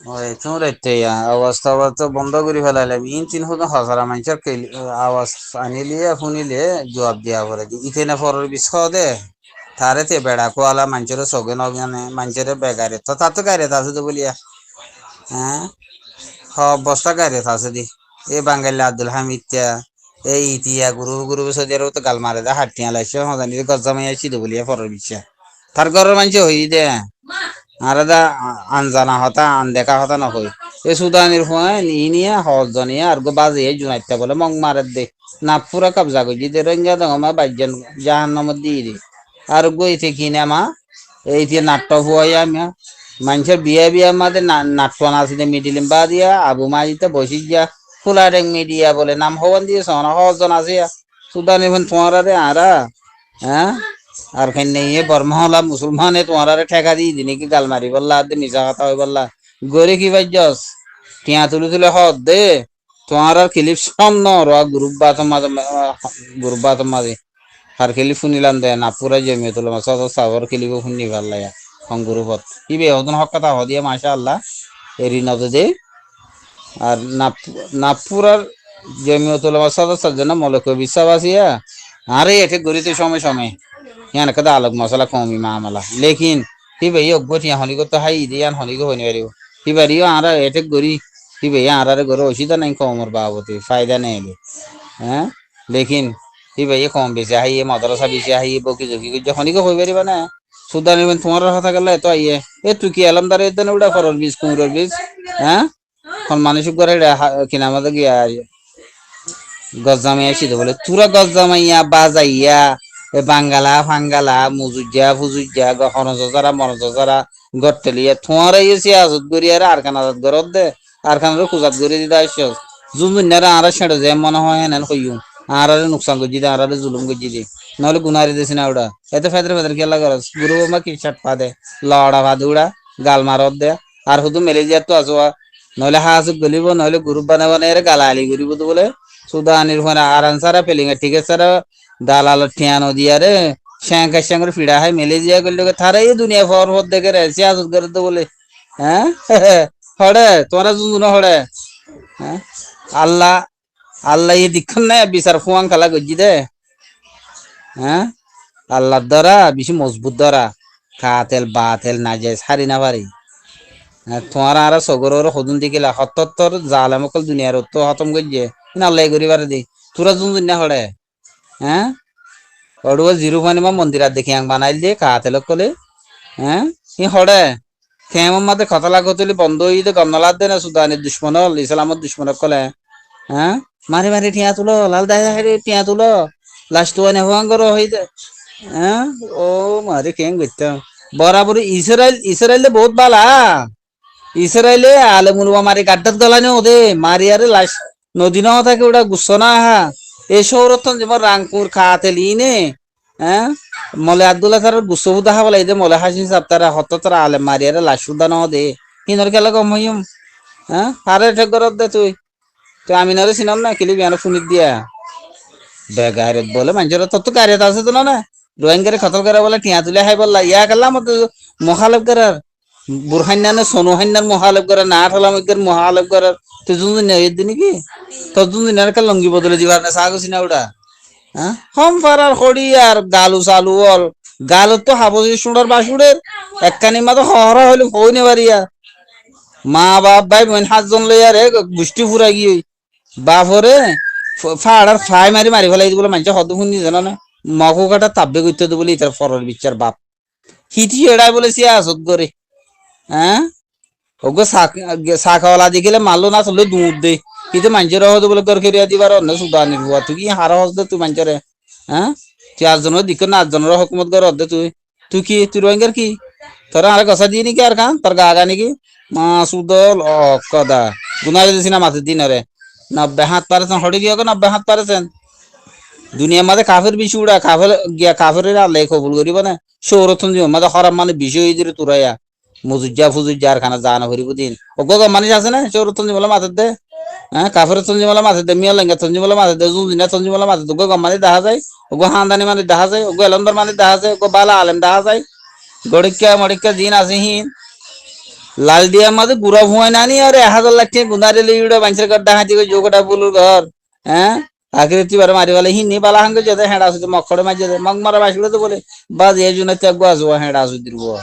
ওই তোমরা অবস্থা তো বন্ধ করে ফেলাইলাম ইন তিন হতো হাজারা মানুষের আওয়াজ আনিলিয়ে শুনিলে জবাব দিয়া পরে ইতে না ফরের বিষ দে তারে তে বেড়া কোয়ালা মানুষের সগে নগানে মানুষের বেগারে তো তার তো গাড়ি আছে তো বলিয়া হ্যাঁ সব বস্তা গাড়ি আছে দি এই বাঙালি আব্দুল হামিদ তিয়া এই ইতিয়া গুরু গুরু সদিয়ারও তো গাল মারে দা হাটিয়া লাইছে হজানি গজ্জামাই আইছি তো বলিয়া ফরের বিছা তার ঘরের মানুষ হই দে আর দা আনজানা হতা আনদেখা হতা নকই এই সুদানির ফুয়া নিয়ে হজ জনিয়া আর গো বাজে জুনাইতে বলে মং মারে দে না পুরা কবজা করি দে রঙ্গা দঙ্গ মা বাইজন জাহান্নামত দিয়ে দে আর গইতে কিনে মা এই যে নাট্য ফুয়াই আমি মানুষের বিয়ে বিয়ে মাঝে নাট্য নাচিতে মিডিলিম বা দিয়া আবু মাজিতে বসি গিয়া ফুলারেং মিডিয়া বলে নাম হওয়ান দিয়ে সহনা হজন আছে সুদানি ফুন তোমার আরা হ্যাঁ আর খান এ বর্মহলা মুসলমানে তোমার ঠেকা দিয়ে দিনে কি গাল মারি বললা মিশা কথা হয়ে বললা গরে কি ভাইজস টিয়া তুলে তুলে হদ দে তোমার আর ক্লিপ সম ন গ্রুপ বাতম মাঝে গ্রুপ বাতম মাঝে আর ক্লিপ শুনিলাম দে না পুরা জমিয়ে তুলো মাছ সাবর ক্লিপও শুনি ভাল লাগে হং গ্রুপত কি বে হতন হক কথা হদিয়া মাশা আল্লাহ এরি নদে দে আর নাপুরার জমিয়তুল সদস্যের জন্য মৌলিক বিশ্বাস আছিয়া আরে এঠে গরিতে সময় সময় ইয়ান কদা আলোক মশলা কমি মামলা লেকিন কি ভাই অজ্ঞতি হনি তো হাই দিয়ান হনি গো হনি পারিব কি পারিও আর এঠে গরি কি ভাই আর গরো ওষুধ নাই কমর বাবতে ফায়দা নেই হ্যাঁ লেকিন কি ভাই কম বেশি হাই মাদ্রাসা বেশি হাই বকি জকি হনি গো হই পারিবা না সুদান তোমার কথা গেলে তো আইয়ে এ তুই কি আলমদারে দেন উড়া করল বীজ কুমড়োর বীজ হ্যাঁ এখন মানুষ করে কিনা আমাদের গিয়া গজ জামাই আসি তো বলে তুরা গজ জামাইয়া বাজাইয়া এ বাঙ্গালা ফাঙ্গালা মুজুজা ফুজুজা হনজরা মনজরা গট্টেলিয়া থোয়ার আইসি আজত গড়িয়ারে আর খান আজত গরত দে আর খান খুজাত গড়ি দিদা আসছ জুমুন্যারা আর ছেড়ে যায় মনে হয় হেন কইম আর নুকসান গজি দে আর জুলুম গজি দে নহলে গুনারি দিছি না ওটা এতে ফেদরে ফেদরে খেলা করস গুরু মা কি শার্ট পা দে লড়া ভাদ উড়া গাল মারত দে আর শুধু মেলে যাত তো আসোয়া নহলে হাঁস গলিব নহলে গ্রুপ বানাব না গালালি করিব তো বলে সুদানির ফোনে আর আনসারা ফেলিং ঠিক আছে দালাল ঠিয়ানো দিয়ারে শ্যাঙ্কা শ্যাঙ্কর ফিডা হয় মেলে দিয়া করলে থারে এই দুনিয়া ফর ফর দেখে রে সিয়াজত করে তো বলে হ্যাঁ হড়ে তোরা জুজুনো হড়ে হ্যাঁ আল্লাহ আল্লাহ এই দিক্ষণ নাই বিচার ফুয়াং খেলা গজি দে হ্যাঁ আল্লাহর দ্বারা বেশি মজবুত দ্বারা খাতেল বাতেল না যায় সারি না পারি তোমার আর সগর সদুন দিকিলা সত্তর জালামকল দুনিয়ার তো হতম গজিয়ে আল্লাহ করিবার দি তোরা জুন দুনিয়া হড়ে হ্যাঁ অড়ুয়া জিরো পানি মা মন্দির দেখি আং বানাইল দিয়ে কাহাতে কলে হ্যাঁ ই হড়ে কেমন মাতে কথা লাগতলি বন্ধ হইতে গম নালাদ দে না সুদানের দুশ্মন ইসলামত দুশ্মন কলে হ্যাঁ মারি মারি ঠিয়া তুলো লাল দাই ঠিয়া তুলো লাস্ট ওয়ানে হুয়াং করো হইতে হ্যাঁ ও মারি কেং গইতাম বরাবর ইসরায়েল ইসরায়েল বহুত বালা ইসরায়েলে আলে মুলবা মারি গাড্ডাত গলানে ওদে মারি আরে লাশ নদী ন থাকে ওটা গুচ্ছ না হা এই শহরতন যেমন রাংপুর খাতে লিনে হ্যাঁ মলে আব্দুল্লাহ তার গুচ্ছ দেখা বলে এই যে মলে হাসিন সাপ তারা হত তারা আলে মারি আরে লাশ সুদা ন দে হিনর খেলা কম হইম হ্যাঁ আরে ঠেক করত দে তুই তুই আমি নরে চিনম না কিলি বিয়ানো ফুনিত দিয়া বেগাইরত বলে মানুষের তো গাড়িতে আছে তো না ড্রয়িং করে খতল করে বলে টিয়া তুলে হাই বললা ইয়া করলাম মহালব করার বুরহান্যানে সোনুহান্যার মহালব করার না ঠলামকের মহালব করার তুই জুন দিন নাকি তোর জুন দিন একটা লঙ্গি বদলে দিবার না সাগসি না ওটা হ্যাঁ হম পারার খড়ি আর গালু চালু অল গালত তো হাবজি সুন্দর বাসুরের একখানি মা তো হরা হইলে হই নে বাড়িয়া মা বাপ ভাই বোন 7 জন লই আরে গোষ্ঠী ফুরাই গিয়ে বাপরে ফাড়ার ফ্রাই মারি মারি ফেলাই বলে মানুষ হদ শুনি জানো না মগু কাটা তাব্বে করতে তো বলে ইতার ফরের বিচার বাপ হিটি এড়াই বলে সে আসত করে হ্যাঁ ওগো শাখাওয়ালা দেখিলে মারলো না চলে দুধ দে কিন্তু মানুষের হতো বলে তোর খেরিয়া দিবার অন্য সুদানির বুয়া তুই কি হারা হস দে তুই মানুষের হ্যাঁ তুই 8 জনের দিক না 8 জনের হকুমত করে দে তুই তুই কি তুই রোহিঙ্গার কি তোরা আর গছা দিয়ে নাকি আর খান তোর গা গা নাকি মা সুদল কদা গুনারে দিছি না মাছের দিনরে 90% হড়ি গিয়ে 90% দুনিয়ার মাঝে কাফের বেশি উড়া কাফের গিয়া কাফের আল্লাহ কবুল করিব না সৌরথন জীবন মাঝে হরাম মানে বিষয় হয়ে দিলে তুরাইয়া মুজুজ্জা ফুজুজ্জা আর খানা জানা ভরিব দিন ওগো মানুষ আছে না সৌরথন জীবন মাথার দে হ্যাঁ কাফের তঞ্জিমালা মাথার দে মিয়া লেঙ্গা তঞ্জিমালা মাথার দে জুজিনা তঞ্জিমালা মাথার দে ওগো মানে দেখা যায় ওগো হান্দানি মানে দেখা যায় ওগো এলন্দর মানে দেখা যায় ওগো বালা আলেম দেখা যায় গড়িকা মড়িকা জিন আছে হিন লাল দিয়া মাঝে গুড়া ভুয়াই নানি আর 1,000 লাখ গুনারে লিউড়া বাঞ্চের গড্ডা হাতি কই যোগটা বুলুর ঘর হ্যাঁ আকৃতি বারে মারি বলে হিনি বালা হাঙ্গে যেতে হেডা সুদি মকড়ে মাঝে মগ মারা বাসলে তো বলে বাজ এ জুনে তে গো আজওয়া হেডা সুদির গো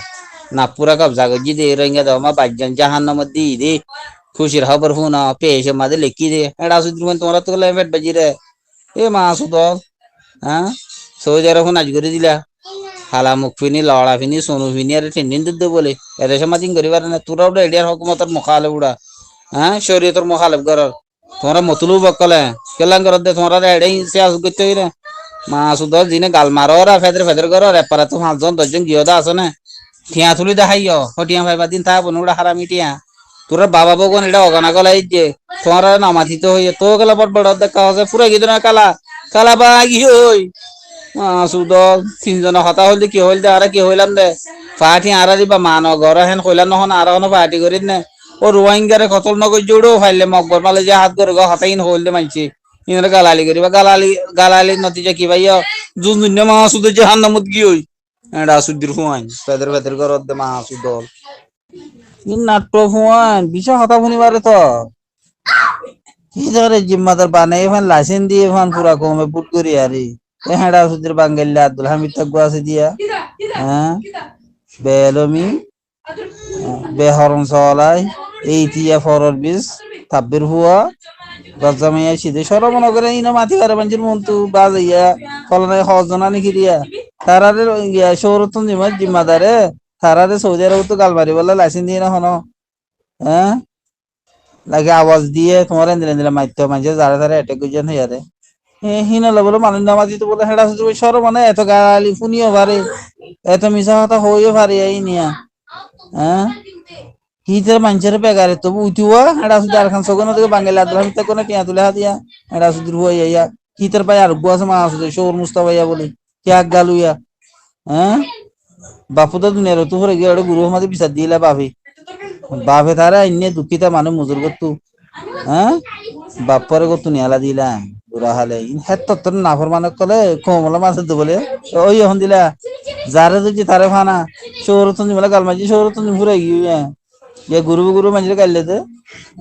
না পুরা কবজা গো জি দে রঙ্গে দাও মা বাজ্জান জাহান্নাম দি দে খুশির খবর হুনা পেশে মাঝে লিখি দে হেডা সুদির মন তোমরা তো লেভেট বাজি রে এ মা সুদ হ্যাঁ সৌদি আরব নাচ করে দিলা হালা মুখ ফিনি লড়া ফিনি সোনু ফিনি আর টেন্ডিন দিতে বলে এদের সমাজিং করিবার না তোরা ওটা এডিয়ার হকুমতর মুখালেব উড়া হ্যাঁ শরীয়তর মুখালেব কর তোমরা মতলু বকলে কেলাং কর দে তোমরা এডাই সিয়াস করতে হইরে মা সুদ দিনে গাল মারো রা ফেদর ফেদর কর রেপারা তো 5 জন 10 জন গিয়দা আছে না ঠিয়া তুলি দেখাইও হটিয়া ভাইবা দিন তা বনুড়া হারামি টিয়া তোরা বাবা বগন এটা অগানা গলাই যে তোমরা নামাথিত হইয়ে তো গেলা বড় বড় দেখা আছে পুরা গিদনা কালা কালা বাগি হই সুদ 3 জনের হতা হইলে কি হইল দে আর কি হইলাম দে পাহাটি আরা দিবা মান ঘর হেন কইলাম নহন আর হন পাহাটি করিস না ও রোহিঙ্গারে কতল নগর জোড়ো ফাইলে মকবর মালে যে হাত করে হতাইন হইল দে মানছি ইনরে গালালি করিবা গালালি গালালি নতিজা কি ভাইয়া জুন দুনিয়া মা সুদ যে হান নামত কি হই এডা সুদির হুয়াইন ফেদর ফেদর করত দে মা সুদ ইন নাট্য হুয়াইন বিশা হতা শুনিবারে তো ইদারে জিম্মাদার বানাই ফান লাইসেন্স দিয়ে ফান পুরা কমে পুট করি আরে হেডা সুদের বাঙ্গাল্লা আব্দুল হামিদ তাকু আছে দিয়া হ্যাঁ বেলমি বেহরম সলাই এই তিয়া ফরর বিশ তাব্বির হুয়া গজামাইয়া সিধে সরব নগরে ইনা মাটি করে বাঞ্জির মন্তু বাজাইয়া ফলনায় হজনা নিকি দিয়া তারারে ইয়া সৌরতন জিম্মাদারে তারারে সৌদি আরব তো গালমারি বলে লাইসেন্স দিয়ে না হনো হ্যাঁ লাগে আওয়াজ দিয়ে তোমার এন্দিরা এন্দিরা মাইতো মাঝে যারা যারা অ্যাটাক গুজন হইয়ারে হিনা বলে মানুষ নামাজি তো বলে হেডা সর মানে এত গালি শুনিও পারে এত মিশা কথা হইও পারে এই নিয়া হ্যাঁ হিতে মানুষের বেগারে তবু উঠিও হেডা সুদি আর খান সগন থেকে বাঙ্গালি আদরা হিতে কোনে টিয়া তুলে হাতিয়া হেডা সুদির হইয়া ইয়া হিতের পাই আর গুয়াছে মা আছে শোর মুস্তাফাইয়া বলে কে আগ গালুইয়া হ্যাঁ বাপু তো দুনিয়ার তো হরে গিয়ে গুরু মাঝে বিচার দিলা বাপে বাপে তারা ইন্নে দুঃখিতা মানুষ মজুর করতু হ্যাঁ বাপরে কত নিয়ালা দিলা বুড়া হালে হেত তোর নাফর মানে কলে কমলা মাছ তো বলে ওই এখন দিলা যারে যদি তারে ফানা সৌরতন বলে গালমাজি সৌরতন ঘুরে গিয়ে গুরু গুরু মাঝে গাইলে তো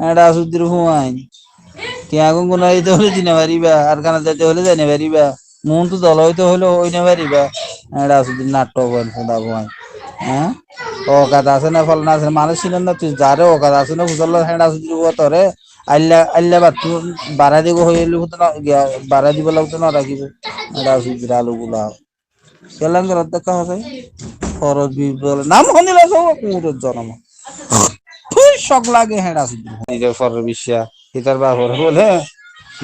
এটা সুদির হুয়াই টিয়া গুন হইতে হলে দিনে পারিবা আর কানা যাইতে হলে জানে পারিবা মন তো দল হইতে হলে হইনে পারিবা এটা সুদির নাটক বল সদা হুয়াই হ্যাঁ অকাত আছে না ফল না আছে মানুষ ছিলেন না তুই যারে অকাত আছে না ফুসল হেডা সুদির হুয়া তরে আল্লা আল্লা বাতু বাড়া দিব হইলে হতো না বাড়া দিব লাগতো না রাখিব এটা সুদির আলু গুলা কেলাম রাত দেখা হবে ফরজ বিবল নাম হনিলা সব কুমুর জন্ম শখ লাগে হেডা সুদির নিজের ফরজ বিশ্বা হিতার বাবর বলে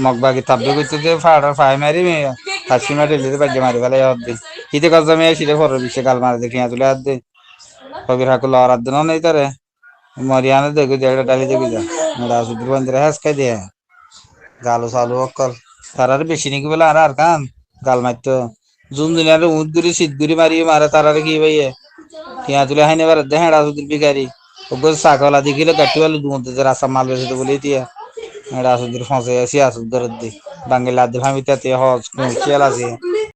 মগবাগি তাব্বে কইতে দে ফাড়া ফাই মারি মে হাসি মারি দিতে বাজে মারি ফেলে হাত দে হিতে কাজ মে সিরে ফরজ বিশ্বা গাল মার দেখি তুলে হাত দে কবির হাকুল আর দিন নাই তারে মরিয়ানা দেখো যেটা ডালি দেখি যা হেডা সুদির বন্ধরে হাস খাই দে গালু চালু অকল তারার বেশি নাকি বলে আর কান গাল মারতো জুন দুনিয়ার উঁত গুড়ি শীত গুড়ি মারি মারে তারারে কি ভাইয়ে টিয়া তুলে হাইনে বার দেখে হেডা সুদির বিকারি ওগো ছাগলা দেখিলে কাটি বলে দুমতে যে রাস্তা মাল বেসে বলে দিয়া হেডা সুদির ফসে আসি আসুদ দরদ দি বাঙ্গালি আব্দুল হামিদ তাতে হজ কোন খেয়াল আছে